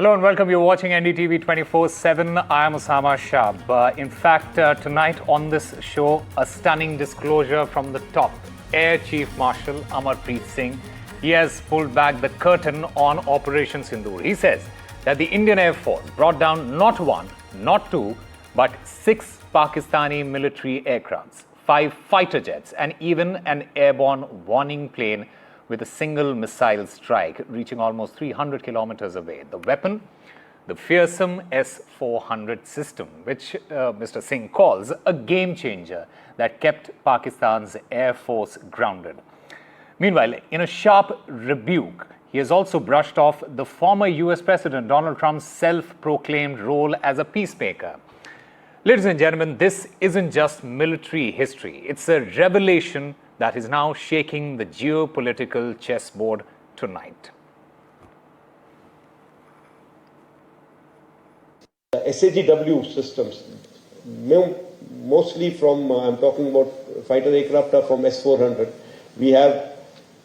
Hello and welcome. You're watching NDTV 24/7. I am Osama Shab. In fact, tonight on this show, a stunning disclosure from the top. Air Chief Marshal Amarpreet Singh, he has pulled back the curtain on Operation Sindoor. He says that the Indian Air Force brought down not one, not two, but 6 Pakistani military aircrafts, 5 fighter jets, and even an airborne warning plane with a single missile strike reaching almost 300 kilometers away. The weapon, the fearsome S-400 system, which Mr. Singh calls a game changer that kept Pakistan's Air Force grounded. Meanwhile, in a sharp rebuke, he has also brushed off the former US President Donald Trump's self-proclaimed role as a peacemaker. Ladies and gentlemen, this isn't just military history. It's a revelation that is now shaking the geopolitical chessboard tonight. The SAGW systems, mostly from, I'm talking about fighter aircraft are from S-400. We have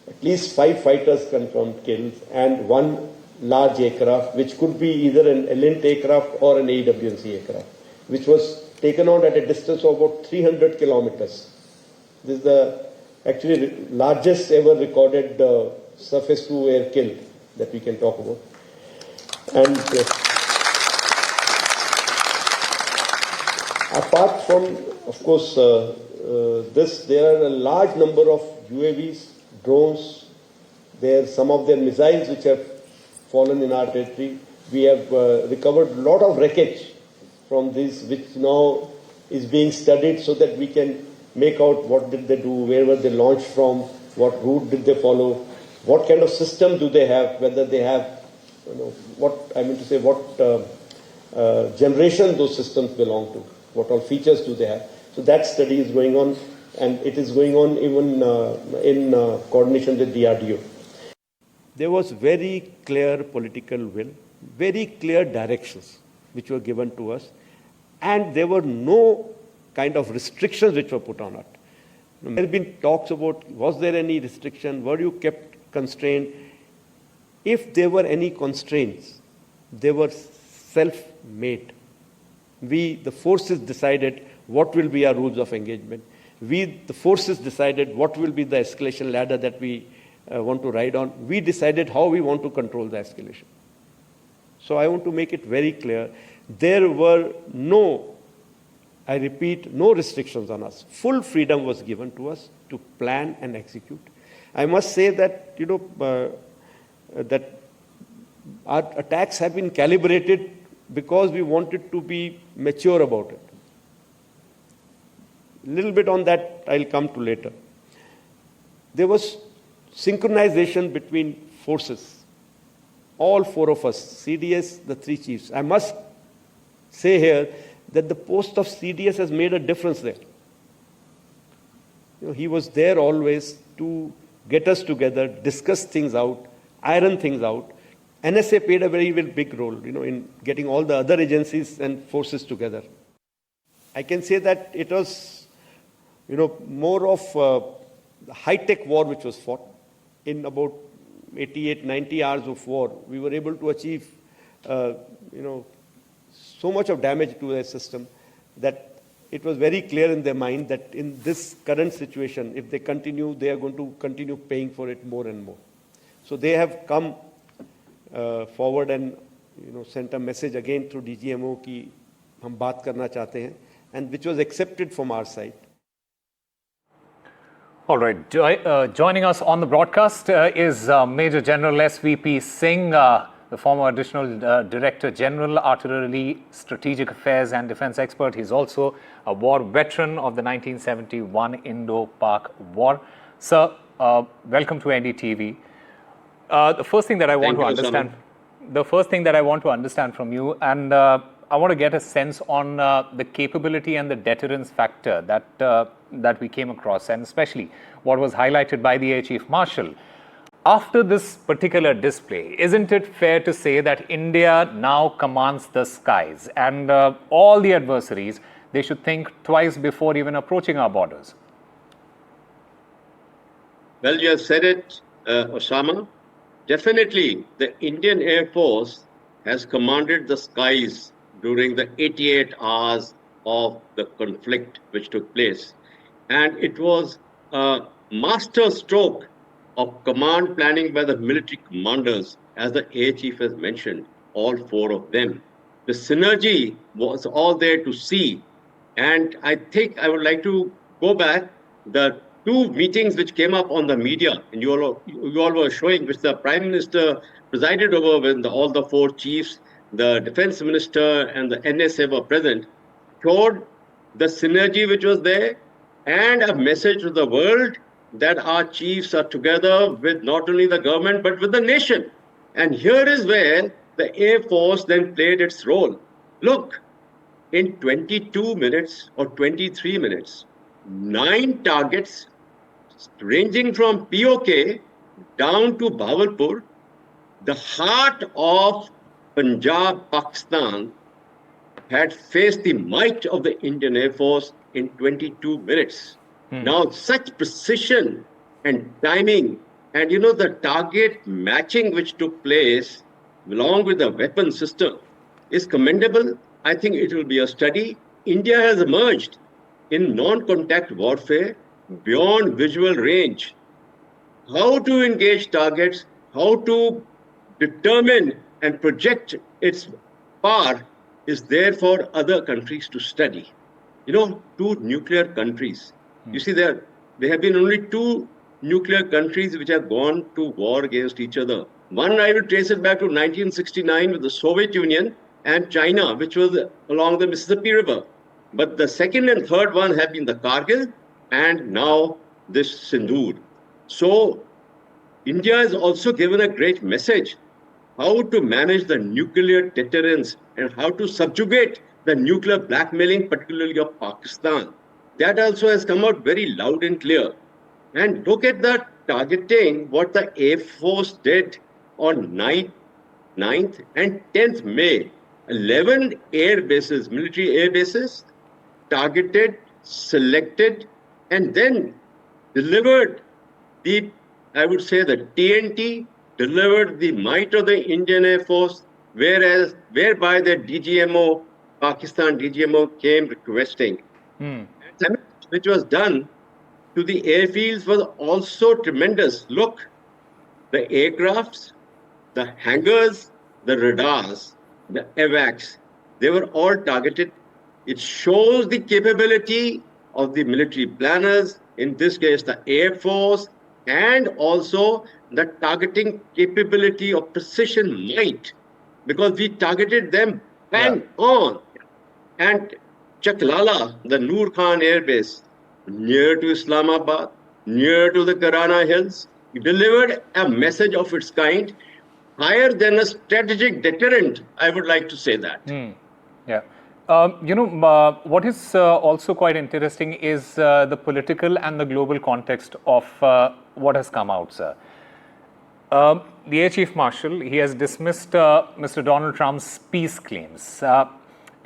at least 5 fighters confirmed kills and 1 large aircraft, which could be either an Elint aircraft or an AWNC aircraft, which was taken out at a distance of about 300 kilometers. This is the actually largest ever recorded surface-to-air kill that we can talk about. And apart from, of course, this, there are a large number of UAVs, drones. There are some of their missiles which have fallen in our territory. We have recovered a lot of wreckage from this, which now is being studied so that we can make out what did they do, where were they launched from, what route did they follow, what kind of system do they have, whether they have, what generation those systems belong to, what all features do they have. So that study is going on, and it is going on even in coordination with DRDO. There was very clear political will, very clear directions which were given to us, and there were no kind of restrictions which were put on it. There have been talks about, was there any restriction, were you kept constrained? If there were any constraints, they were self-made. We, the forces, decided what will be our rules of engagement. We, the forces, decided what will be the escalation ladder that we want to ride on. We decided how we want to control the escalation. So I want to make it very clear, there were no, I repeat, no restrictions on us. Full freedom was given to us to plan and execute. I must say that, that our attacks have been calibrated because we wanted to be mature about it. A little bit on that I'll come to later. There was synchronization between forces. All 4 of us, CDS, the 3 chiefs. I must say here that the post of CDS has made a difference there. He was there always to get us together, discuss things out, iron things out. NSA played a very, very big role, in getting all the other agencies and forces together. I can say that it was, more of a high-tech war which was fought. In about 88, 90 hours of war, we were able to achieve, so much of damage to their system that it was very clear in their mind that in this current situation, if they continue, they are going to continue paying for it more and more. So they have come forward and sent a message again through DGMO कि हम बात करना चाहते हैं, and which was accepted from our side. All right. Joining us on the broadcast is Major General SVP Singh, the former Additional Director General, Artillery, Strategic Affairs and Defense Expert. He's also a war veteran of the 1971 Indo-Pak War. Sir, welcome to NDTV. The first thing that I want to understand from you, and I want to get a sense on the capability and the deterrence factor that we came across, and especially what was highlighted by the Air Chief Marshal. After this particular display, isn't it fair to say that India now commands the skies, and all the adversaries, they should think twice before even approaching our borders? Well, you have said it, Osama. Definitely, the Indian Air Force has commanded the skies during the 88 hours of the conflict which took place. And it was a master stroke of command planning by the military commanders, as the Air Chief has mentioned, all four of them. The synergy was all there to see. And I think I would like to go back. The two meetings which came up on the media, and you all were showing, which the Prime Minister presided over when all the four chiefs, the Defense Minister, and the NSA were present, showed the synergy which was there and a message to the world that our chiefs are together with not only the government but with the nation. And here is where the Air Force then played its role. Look, in 22 minutes or 23 minutes, 9 targets ranging from POK down to Bawalpur, the heart of Punjab, Pakistan, had faced the might of the Indian Air Force in 22 minutes. Now, such precision and timing, and the target matching which took place along with the weapon system is commendable. I think it will be a study. India has emerged in non-contact warfare beyond visual range. How to engage targets, how to determine and project its power is there for other countries to study. Two nuclear countries. You see, there have been only two nuclear countries which have gone to war against each other. One, I will trace it back to 1969 with the Soviet Union and China, which was along the Mississippi River. But the second and third one have been the Kargil and now this Sindoor. So India has also given a great message how to manage the nuclear deterrence and how to subjugate the nuclear blackmailing, particularly of Pakistan. That also has come out very loud and clear. And look at the targeting, what the Air Force did on 9th and 10th May. 11 air bases, military air bases, targeted, selected, and then delivered the TNT, delivered the might of the Indian Air Force, whereby the DGMO, Pakistan DGMO, came requesting. Which was done to the airfields was also tremendous. Look, the aircrafts, the hangars, the radars, the AWACS, they were all targeted. It shows the capability of the military planners, in this case the Air Force, and also the targeting capability of precision might, because we targeted them bang on. And Chaklala, the Noor Khan Air Base, near to Islamabad, near to the Karana Hills, delivered a message of its kind, higher than a strategic deterrent, I would like to say that. Yeah. What is also quite interesting is the political and the global context of what has come out, sir. The Air Chief Marshal, he has dismissed Mr. Donald Trump's peace claims.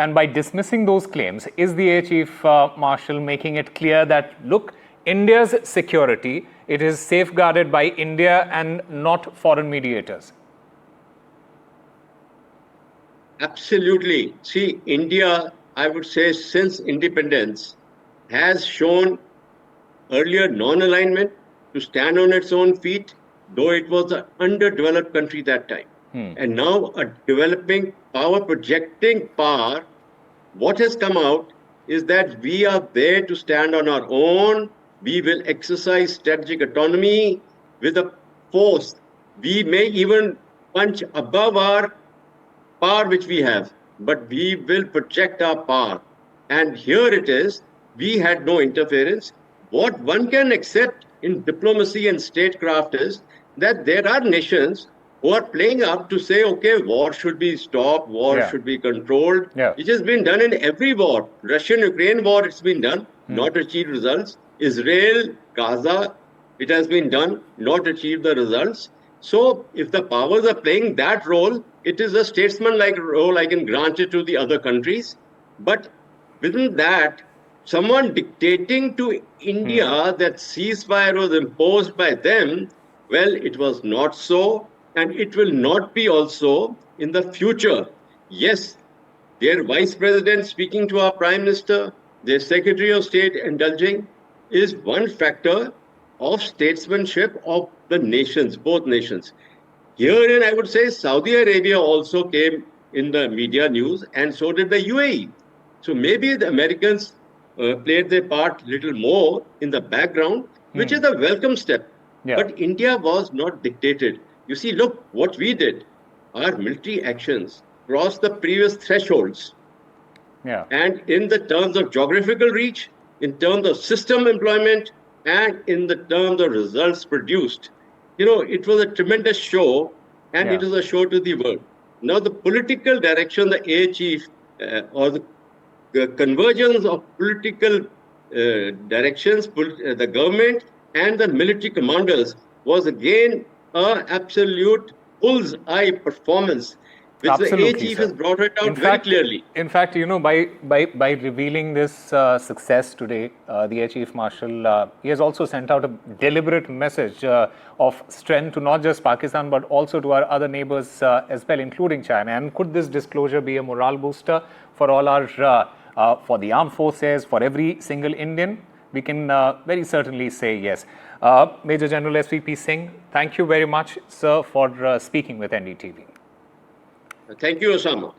And by dismissing those claims, is the Air Chief Marshal making it clear that, look, India's security, it is safeguarded by India and not foreign mediators? Absolutely. See, India, I would say, since independence, has shown earlier non-alignment to stand on its own feet, though it was an underdeveloped country that time. And now a developing power, projecting power. What has come out is that we are there to stand on our own. We will exercise strategic autonomy with a force. We may even punch above our power which we have, but we will project our power. And here it is, we had no interference. What one can accept in diplomacy and statecraft is that there are nations who are playing up to say, okay, war should be stopped, war should be controlled. It has been done in every war. Russian-Ukraine war, it's been done, not achieved results. Israel, Gaza, it has been done, not achieved the results. So if the powers are playing that role, it is a statesman-like role. I can grant it to the other countries. But within that, someone dictating to India that ceasefire was imposed by them, well, it was not so. and it will not be also in the future. Yes, their vice president speaking to our prime minister, their secretary of state indulging is one factor of statesmanship of the nations, both nations. Herein, I would say Saudi Arabia also came in the media news, and so did the UAE. So maybe the Americans played their part little more in the background, which is a welcome step. Yeah. But India was not dictated. You see, look what we did. Our military actions crossed the previous thresholds. Yeah. And in the terms of geographical reach, in terms of system employment, and in the terms of results produced, it was a tremendous show, and it was a show to the world. Now, the political direction, the air chief, or the convergence of political directions, the government and the military commanders was again an absolute bull's eye performance, which Absolutely, the air chief has brought it out very clearly. In fact, by revealing this success today, the Air Chief Marshal, he has also sent out a deliberate message of strength to not just Pakistan, but also to our other neighbors as well, including China. And could this disclosure be a morale booster for all our, for the armed forces, for every single Indian? We can very certainly say yes. Major General SVP Singh, thank you very much, sir, for speaking with NDTV. Thank you, Osama.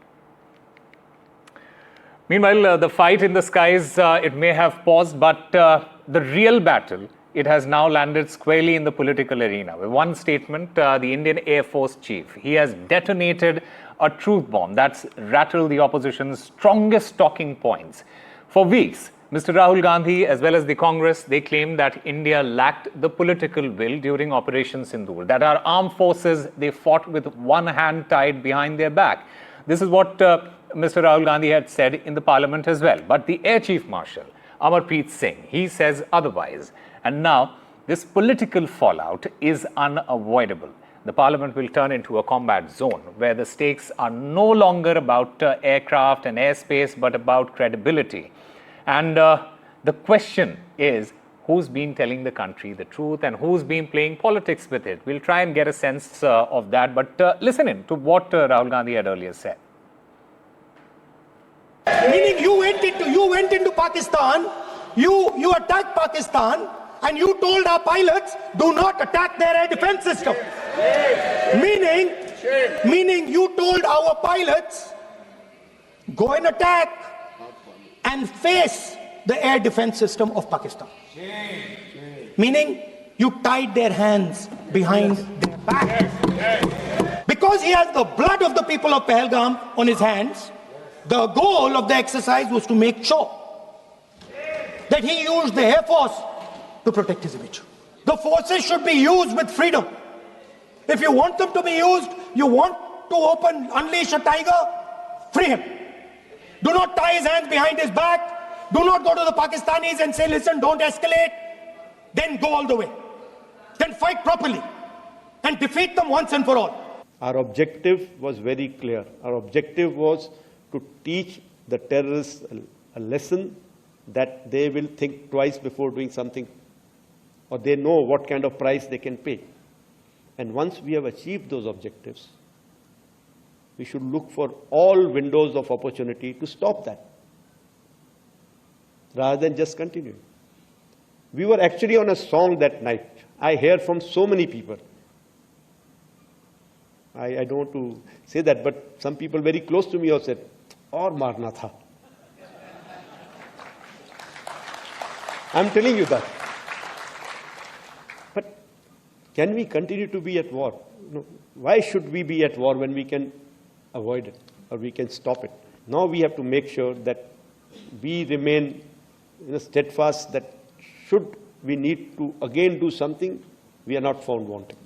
Meanwhile, the fight in the skies, it may have paused, but the real battle, it has now landed squarely in the political arena. With one statement, the Indian Air Force Chief, he has detonated a truth bomb that's rattled the opposition's strongest talking points. For weeks, Mr. Rahul Gandhi, as well as the Congress, they claimed that India lacked the political will during Operation Sindoor, that our armed forces, they fought with one hand tied behind their back. This is what Mr. Rahul Gandhi had said in the parliament as well. But the Air Chief Marshal, Amarpreet Singh, he says otherwise. And now, this political fallout is unavoidable. The parliament will turn into a combat zone where the stakes are no longer about aircraft and airspace, but about credibility. And the question is, who's been telling the country the truth and who's been playing politics with it? We'll try and get a sense of that. But listen in to what Rahul Gandhi had earlier said. Meaning you went into Pakistan, you attacked Pakistan, and you told our pilots, do not attack their air defense system. Meaning you told our pilots, go and attack and face the air defense system of Pakistan. Meaning you tied their hands behind their back. Because he has the blood of the people of Pahalgam on his hands, the goal of the exercise was to make sure that he used the Air Force to protect his image. The forces should be used with freedom. If you want them to be used, you want to unleash a tiger, free him. Do not tie his hands behind his back. Do not go to the Pakistanis and say, listen, don't escalate. Then go all the way. Then fight properly and defeat them once and for all. Our objective was very clear. Our objective was to teach the terrorists a lesson that they will think twice before doing something, or they know what kind of price they can pay. And once we have achieved those objectives, we should look for all windows of opportunity to stop that, rather than just continue. We were actually on a song that night. I hear from so many people. I don't want to say that, but some people very close to me have said, "Aur marna tha." I'm telling you that. But can we continue to be at war? No. Why should we be at war when we can avoid it or we can stop it? Now we have to make sure that we remain steadfast, that should we need to again do something, we are not found wanting.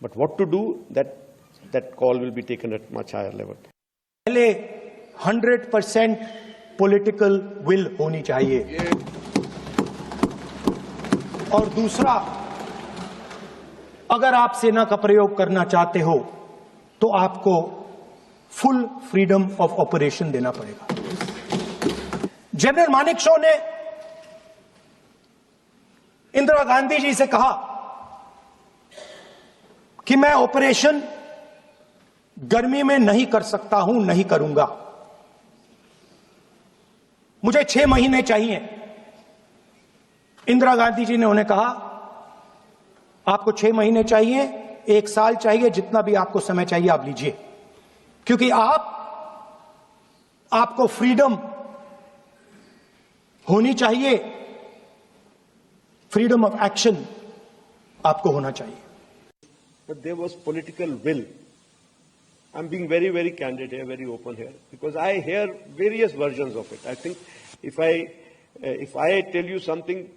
But what to do, that call will be taken at much higher level. 100% political will होनी चाहिए. और दूसरा, अगर आप सेना का प्रयोग करना चाहते हो तो आपको फुल फ्रीडम ऑफ ऑपरेशन देना पड़ेगा. जनरल मानेकशॉ ने इंदिरा गांधी जी से कहा कि मैं ऑपरेशन गर्मी में नहीं कर सकता हूं, नहीं करूंगा। मुझे 6 महीने चाहिए। इंदिरा गांधी जी ने उन्हें कहा, आपको 6 महीने चाहिए, 1 साल चाहिए, जितना भी आपको समय चाहिए आप लीजिए, क्योंकि आपको फ्रीडम होनी चाहिए, फ्रीडम ऑफ एक्शन आपको होना चाहिए। But there was political will. I'm being very, very candid here, very open here, because I hear various versions of it. I think if I tell you something,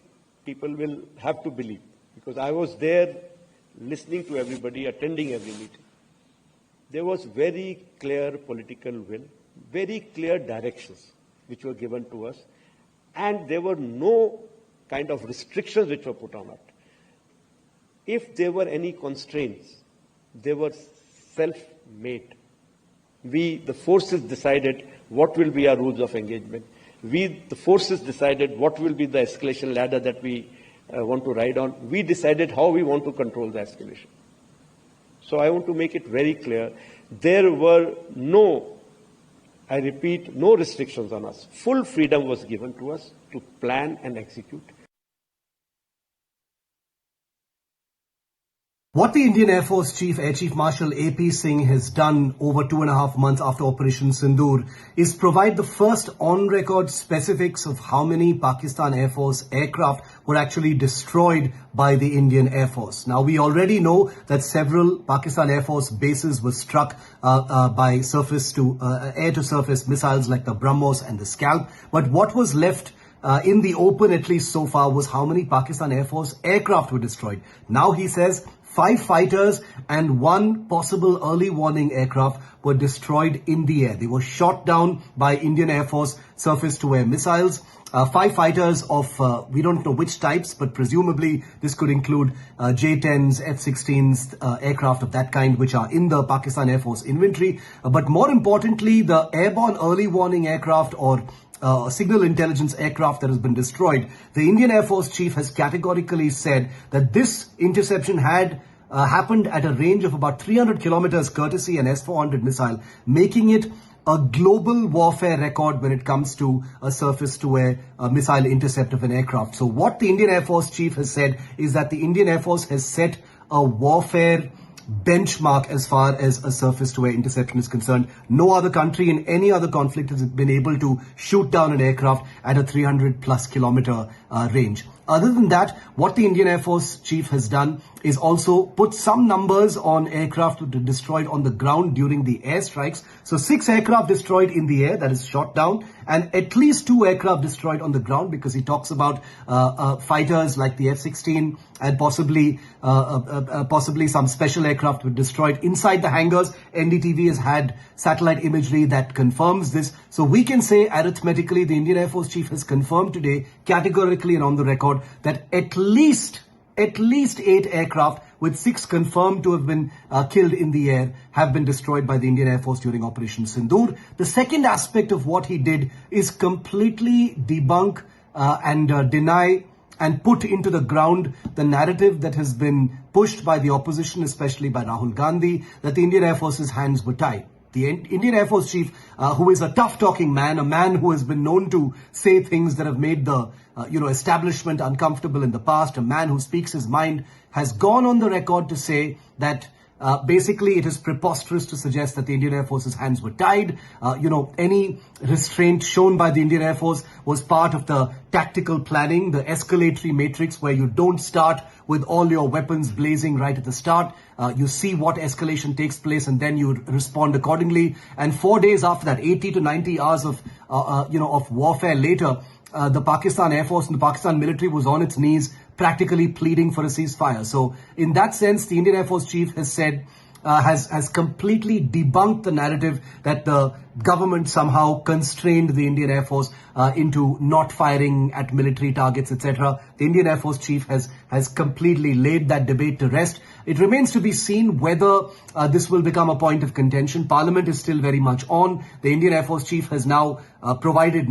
people will have to believe, because I was there listening to everybody, attending every meeting. There was very clear political will, very clear directions which were given to us, and there were no kind of restrictions which were put on it. If there were any constraints, they were self-made. We, the forces, decided what will be our rules of engagement. We, the forces, decided what will be the escalation ladder that we want to ride on. We decided how we want to control the escalation. So I want to make it very clear, there were no, I repeat, no restrictions on us. Full freedom was given to us to plan and execute. What the Indian Air Force Chief, Air Chief Marshal AP Singh has done over 2.5 months after Operation Sindoor is provide the first on-record specifics of how many Pakistan Air Force aircraft were actually destroyed by the Indian Air Force. Now, we already know that several Pakistan Air Force bases were struck by air-to-surface missiles like the BrahMos and the Scalp. But what was left in the open, at least so far, was how many Pakistan Air Force aircraft were destroyed. Now he says 5 fighters and 1 possible early warning aircraft were destroyed in the air. They were shot down by Indian Air Force surface-to-air missiles. 5 fighters of, we don't know which types, but presumably this could include J-10s, F-16s, aircraft of that kind, which are in the Pakistan Air Force inventory. But more importantly, the airborne early warning aircraft or signal intelligence aircraft that has been destroyed. The Indian Air Force Chief has categorically said that this interception had happened at a range of about 300 kilometers courtesy an S-400 missile, making it a global warfare record when it comes to a surface-to-air missile intercept of an aircraft. So what the Indian Air Force Chief has said is that the Indian Air Force has set a warfare benchmark as far as a surface-to-air interception is concerned. No other country in any other conflict has been able to shoot down an aircraft at a 300+ kilometer range. Other than that, what the Indian Air Force Chief has done is also put some numbers on aircraft destroyed on the ground during the airstrikes. So 6 aircraft destroyed in the air, that is shot down, and at least 2 aircraft destroyed on the ground, because he talks about fighters like the F-16 and possibly some special aircraft were destroyed inside the hangars. NDTV has had satellite imagery that confirms this. So we can say arithmetically the Indian Air Force Chief has confirmed today categorically and on the record that at least 8 aircraft, with 6 confirmed to have been killed in the air, have been destroyed by the Indian Air Force during Operation Sindoor. The second aspect of what he did is completely debunk and deny and put into the ground the narrative that has been pushed by the opposition, especially by Rahul Gandhi, that the Indian Air Force's hands were tied. The Indian Air Force Chief, who is a tough-talking man, a man who has been known to say things that have made the establishment uncomfortable in the past, a man who speaks his mind, has gone on the record to say that basically it is preposterous to suggest that the Indian Air Force's hands were tied. Any restraint shown by the Indian Air Force was part of the tactical planning, the escalatory matrix, where you don't start with all your weapons blazing right at the start. You see what escalation takes place and then you respond accordingly. And 4 days after that, 80 to 90 hours of warfare later, the Pakistan Air Force and the Pakistan military was on its knees practically pleading for a ceasefire. So in that sense, the Indian Air Force Chief has said, has completely debunked the narrative that the government somehow constrained the Indian Air Force into not firing at military targets, etc. The Indian Air Force Chief has completely laid that debate to rest. It remains to be seen whether this will become a point of contention. Parliament is still very much on. The Indian Air Force Chief has now provided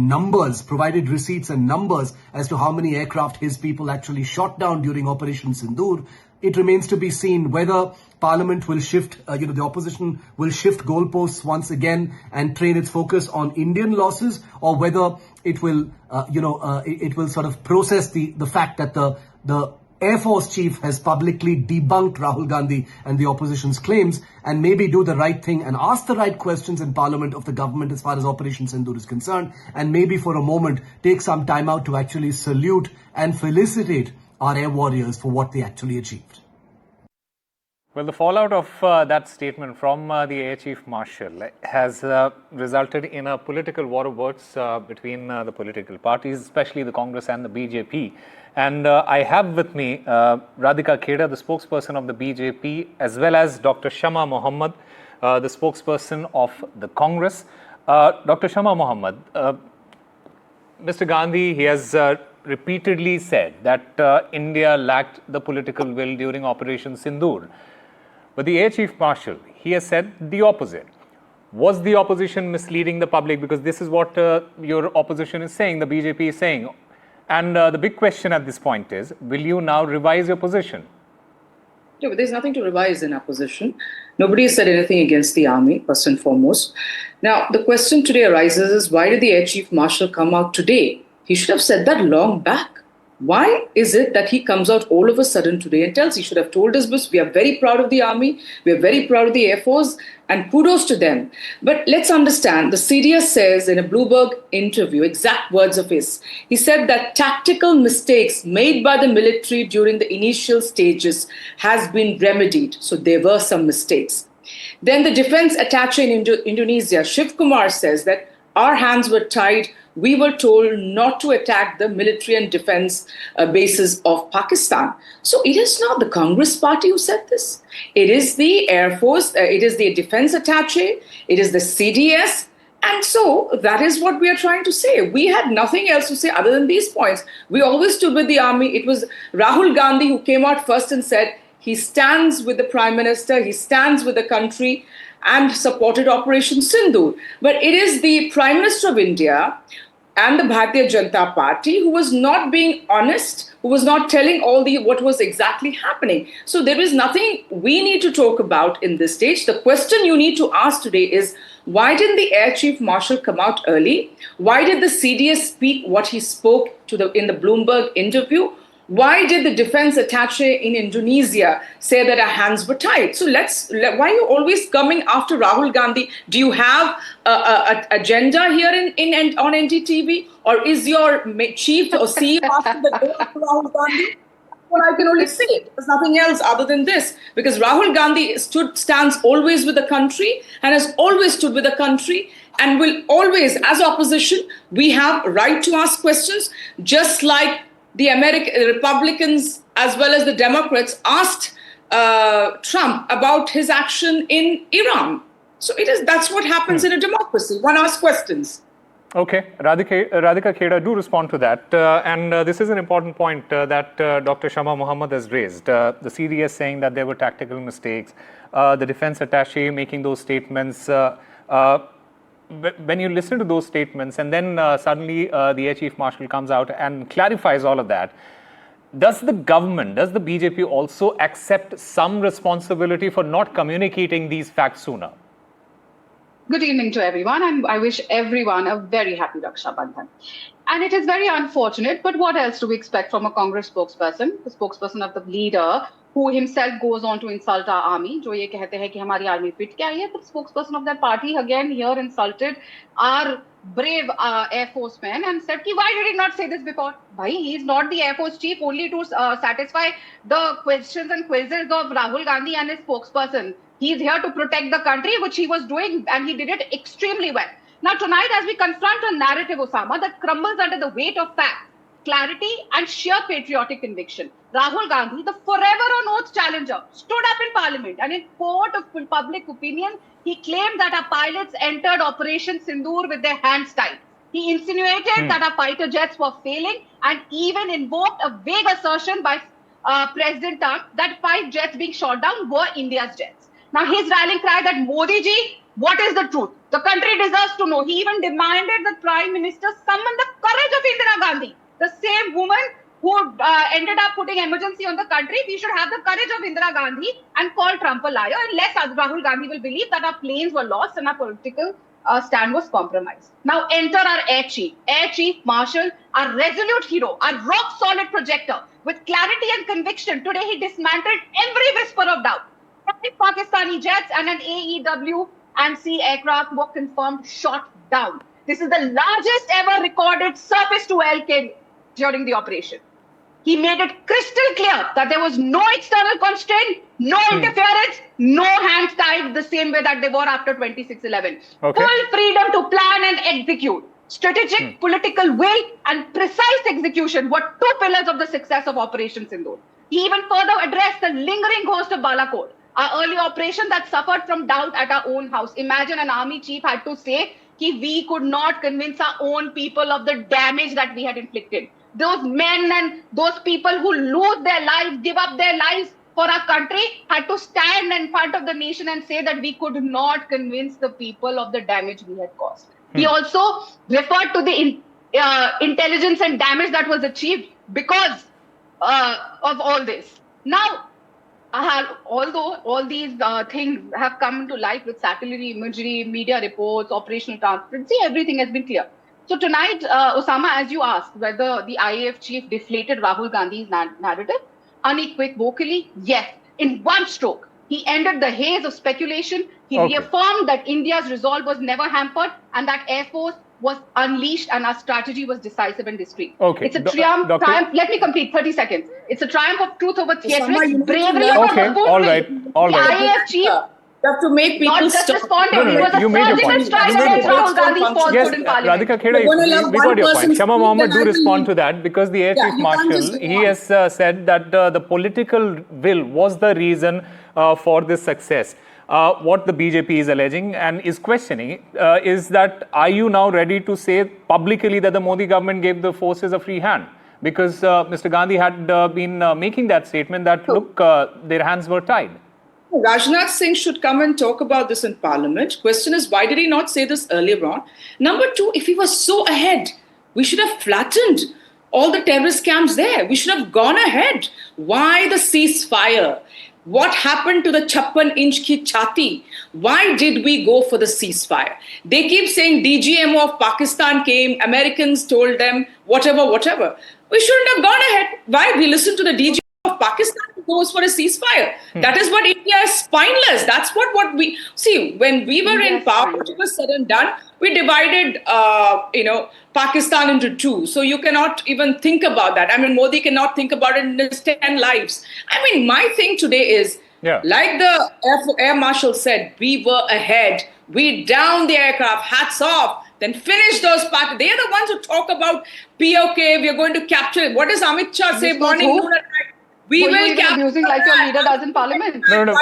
receipts and numbers as to how many aircraft his people actually shot down during Operation Sindoor. it remains to be seen whether Parliament will shift, the opposition will shift goalposts once again and train its focus on Indian losses, or whether it will, it will sort of process the fact that the Air Force Chief has publicly debunked Rahul Gandhi and the opposition's claims, and maybe do the right thing and ask the right questions in Parliament of the government as far as Operation Sindoor is concerned, and maybe for a moment take some time out to actually salute and felicitate our air warriors for what they actually achieved. Well, the fallout of that statement from the Air Chief Marshal has resulted in a political war of words between the political parties, especially the Congress and the BJP. And I have with me Radhika Kheda, the spokesperson of the BJP, as well as Dr. Shama Mohammed, the spokesperson of the Congress. Dr. Shama Mohammed, Mr. Gandhi, he has repeatedly said that India lacked the political will during Operation Sindoor. But the Air Chief Marshal, he has said the opposite. Was the opposition misleading the public? Because this is what your opposition is saying, the BJP is saying. And the big question at this point is, will you now revise your position? No, but there's nothing to revise in our position. Nobody has said anything against the army, first and foremost. Now, the question today arises is, why did the Air Chief Marshal come out today? He should have said that long back. Why is it that he comes out all of a sudden today and tells? He should have told us this. We are very proud of the army. We are very proud of the Air Force, and kudos to them. But let's understand, the CDS says in a Bloomberg interview, exact words of his, he said that tactical mistakes made by the military during the initial stages has been remedied. So there were some mistakes. Then the defense attaché in Indonesia, Shiv Kumar, says that our hands were tied. We were told not to attack the military and defense bases of Pakistan. So it is not the Congress party who said this. It is the Air Force, it is the defense attaché, it is the CDS. And so that is what we are trying to say. We had nothing else to say other than these points. We always stood with the army. It was Rahul Gandhi who came out first and said he stands with the Prime Minister, he stands with the country, and supported Operation Sindoor. But it is the Prime Minister of India and the Bharatiya Janata Party who was not being honest, who was not telling what was exactly happening. So there is nothing we need to talk about in this stage. The question you need to ask today is, why didn't the Air Chief Marshal come out early? Why did the CDS speak what he spoke in the Bloomberg interview? Why did the defense attaché in Indonesia say that our hands were tied? So why are you always coming after Rahul Gandhi? Do you have an agenda here on NDTV? Or is your chief or CEO after the door of Rahul Gandhi? Well, I can only say there's nothing else other than this. Because Rahul Gandhi stands always with the country and has always stood with the country and will always, as opposition, we have right to ask questions, just like the Republicans as well as the Democrats asked Trump about his action in Iran. So that's what happens in a democracy. One asks questions. Okay, Radhika Kheda, do respond to that. And this is an important point that Dr. Shama Mohammed has raised. The CDS saying that there were tactical mistakes, the defense attaché making those statements. When you listen to those statements and then suddenly the Air Chief Marshal comes out and clarifies all of that, does the government, does the BJP also accept some responsibility for not communicating these facts sooner? Good evening to everyone, and I wish everyone a very happy Raksha Bandhan. And it is very unfortunate, but what else do we expect from a Congress spokesperson, the spokesperson of the leader, who himself goes on to insult our army, जो ये कहते हैं कि हमारी army fit क्या है, the spokesperson of that party again here insulted our brave Air Force men and said, why did he not say this before? Bhai, he is not the Air Force chief only to satisfy the questions and quizzes of Rahul Gandhi and his spokesperson. He is here to protect the country, which he was doing, and he did it extremely well. Now tonight, as we confront a narrative, Osama, that crumbles under the weight of fact, clarity and sheer patriotic conviction, Rahul Gandhi, the forever on oath challenger, stood up in Parliament and in court of public opinion, he claimed that our pilots entered Operation Sindoor with their hands tied. He insinuated that our fighter jets were failing and even invoked a vague assertion by President Trump that 5 jets being shot down were India's jets. Now his rallying cry that Modi ji, what is the truth? The country deserves to know. He even demanded the Prime Minister summon the courage of Indira Gandhi, the same woman who ended up putting emergency on the country, we should have the courage of Indira Gandhi and call Trump a liar, unless Rahul Gandhi will believe that our planes were lost and our political stand was compromised. Now enter our Air Chief Marshal, our resolute hero, our rock-solid projector. With clarity and conviction, today he dismantled every whisper of doubt. 5 Pakistani jets and an AEW and C aircraft were confirmed shot down. This is the largest ever recorded surface-to-air kill during the operation. He made it crystal clear that there was no external constraint, no interference, no hands tied the same way that they were after 26/11. Okay. Full freedom to plan and execute. Strategic political will and precise execution were 2 pillars of the success of Operation Sindoor. He even further addressed the lingering ghost of Balakot, our early operation that suffered from doubt at our own house. Imagine an army chief had to say that we could not convince our own people of the damage that we had inflicted. Those men and those people who lose their lives, give up their lives for our country, had to stand in front of the nation and say that we could not convince the people of the damage we had caused. He also referred to the intelligence and damage that was achieved because of all this. Now, although all these things have come to light with satellite imagery, media reports, operational transparency, everything has been clear. So tonight, Osama, as you asked, whether the IAF chief deflated Rahul Gandhi's narrative, unequivocally, yes. In one stroke, he ended the haze of speculation. He reaffirmed that India's resolve was never hampered and that Air Force was unleashed and our strategy was decisive and discreet. It's a triumph. Let me complete 30 seconds. It's a triumph of truth over theatrics, bravery over the all right. The IAF chief have to make people not just stop. responded, he was a surgical strike against Rahul Gandhi's falsehood in Parliament. Radhika Kheda, we got your point. Shama Mohammed, do respond to that because the Air Chief Marshal, he has said that the political will was the reason for this success. What the BJP is alleging and is questioning is that are you now ready to say publicly that the Modi government gave the forces a free hand? Because Mr. Gandhi had been making that statement that, look, their hands were tied. Rajnath Singh should come and talk about this in Parliament. Question is, why did he not say this earlier on? Number 2, if he was so ahead, we should have flattened all the terrorist camps there. We should have gone ahead. Why the ceasefire? What happened to the 56-inch ki chati? Why did we go for the ceasefire? They keep saying DGMO of Pakistan came, Americans told them, whatever. We shouldn't have gone ahead. Why? We listened to the DGMO of Pakistan who goes for a ceasefire. That is what India is spineless. That's what we... See, when we were in power, it was said and done. We divided, Pakistan into 2. So you cannot even think about that. I mean, Modi cannot think about it in his 10 lives. I mean, my thing today is, like the Air Marshal said, we were ahead. We downed the aircraft, hats off. Then finish those parts. They are the ones who talk about POK, we are going to capture it. What does Amit Shah say morning, noon and night? We will capture using like your leader does in Parliament. No.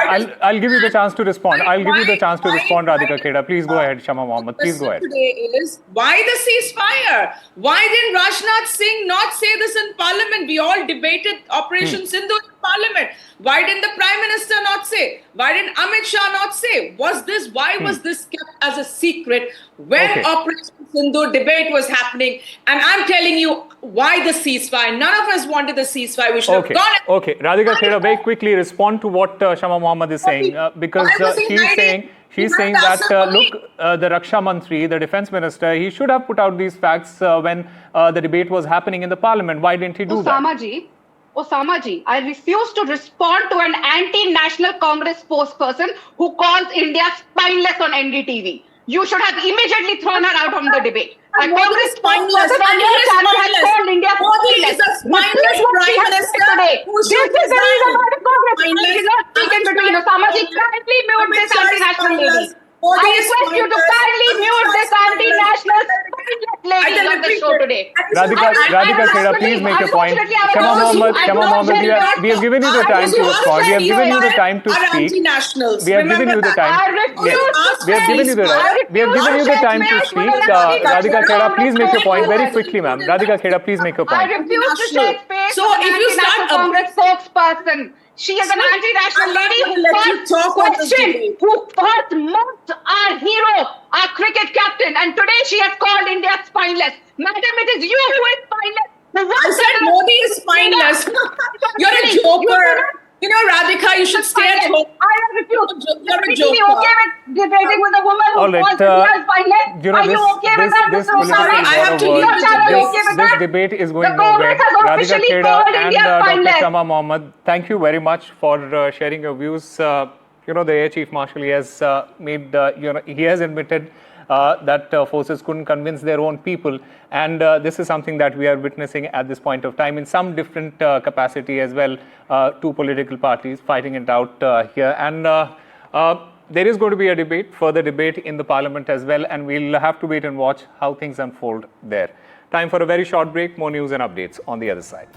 I'll give you the chance to respond. Radhika Kheda. Please go ahead, Shama Mohammed. Please go ahead. Today is, why the ceasefire? Why didn't Rajnath Singh not say this in Parliament? We all debated Operation Sindoor in Parliament. Why didn't the Prime Minister not say? Why didn't Amit Shah not say? Why was this kept as a secret when Operation Sindoor debate was happening? And I'm telling you, why the ceasefire? None of us wanted the ceasefire. We should have gone. Okay, Radhika Kheda, very quickly respond to what Shama Mohammed is saying because she's saying that the Raksha Mantri, the Defence Minister, he should have put out these facts when the debate was happening in the Parliament. Why didn't he do that? Osama ji, I refuse to respond to an anti-national Congress spokesperson who calls India spineless on NDTV. You should have immediately thrown her out of the debate. A Congress spokesperson on your channel has called India spineless. This is Prime Minister today. This is the reason why the Congress is not speaking between Osama ji. Kindly mute this anti-national lady. I request you to kindly mute this anti-national lady on the show today. Radhika Kheda, please make your point. Shama Mohammed, we have given you the time to respond. We have given you the time to speak. We have given you the time. We have given you the time to speak. Radhika Kheda, please make your point very quickly, ma'am. Radhika Kheda, please make your point. I refuse to share space. So if you start Congress spokesperson. She is an anti-national lady who first mocked our hero, our cricket captain, and today she has called India spineless. Madam, it is you who is spineless. I said Modi is spineless. You're a joker. You know, Radhika, you should stay at home. I refuse. You're a Are you joker. okay with debating with a woman who All right, calls India spineless? you know, Are you okay with that, this Mr. Osama? political I have to war leave of the words, debate. Okay with this that? debate is going The nowhere. Congress has Radhika officially Kheda called and India Dr. spineless. Shama Mohammed, thank you very much for sharing your views. You know, the Air Chief Marshal, he has made, he has admitted that forces couldn't convince their own people, and this is something that we are witnessing at this point of time in some different capacity as well. Two political parties fighting it out here, and there is going to be a debate, further debate in the parliament as well, and we'll have to wait and watch how things unfold there. Time for a very short break. More news and updates on the other side.